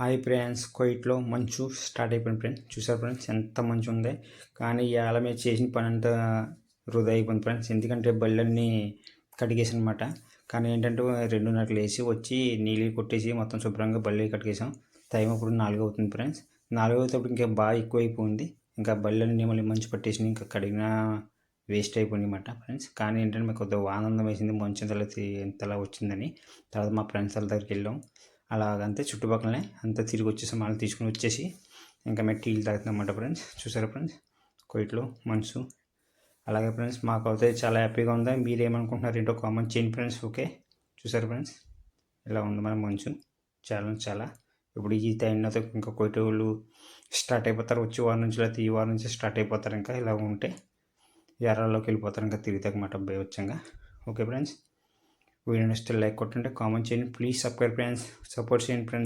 Hi friends, కువైట్లో మంచు start అయిపోయింది ఫ్రెండ్స్. చూసారు ఫ్రెండ్స్ ఎంత మంచు ఉంది. కానీ ఇవాళ మేము చేసిన పని అంతా వృధా అయిపోయింది ఫ్రెండ్స్. ఎందుకంటే బళ్ళన్నీ కడిగేసాం అనమాట. కానీ ఏంటంటే 2:30 లేచి వచ్చి నీళ్ళు కొట్టేసి మొత్తం శుభ్రంగా బళ్ళు కడిగేసాం. టైం ఇప్పుడు 4 అవుతుంది ఫ్రెండ్స్. 4 అవుతేప్పుడు ఇంకా బాగా ఎక్కువ అయిపోయింది. ఇంకా బళ్ళన్నీ మళ్ళీ మంచు పట్టేసి ఇంకా కడిగిన వేస్ట్ అయిపోయింది అనమాట ఫ్రెండ్స్. కానీ ఏంటంటే మాకు కొద్దిగా ఆనందం వేసింది మంచు ఇంతలా వచ్చిందని. తర్వాత మా ఫ్రెండ్స్ వాళ్ళ దగ్గరికి వెళ్ళాం. అలాగంతే చుట్టుపక్కలనే అంతా తిరిగి వచ్చేసాం. మళ్ళీ తీసుకుని వచ్చేసి ఇంకా మేము టీలు తాగుతున్నాం అన్నమాట ఫ్రెండ్స్. చూసారా ఫ్రెండ్స్ కువైట్లో మంచు. అలాగే ఫ్రెండ్స్ మాకు అయితే చాలా హ్యాపీగా ఉంది. మీరు ఏమనుకుంటున్నారు ఏంటో కామెంట్ చేయండి ఫ్రెండ్స్. ఓకే, చూసారు ఫ్రెండ్స్ ఇలా ఉంది మన మంచు. చాలా ఇప్పుడు ఈ టైంలో ఇంకా కువైట్ వాళ్ళు స్టార్ట్ అయిపోతారు. వచ్చే వారం నుంచి లేకపోతే ఈ వారం నుంచి స్టార్ట్ అయిపోతారు. ఇంకా ఇలా ఉంటే ఎర్రలోకి వెళ్ళిపోతారు ఇంకా తిరుగుతాకమాట బేవచ్చంగా. ఓకే ఫ్రెండ్స్, వీడియో నచ్చితే లైక్ కొట్టండి, కామెంట్ చేయండి, ప్లీజ్ సబ్స్క్రైబ్ ఫ్రెండ్స్, సపోర్ట్ చేయండి ఫ్రెండ్స్.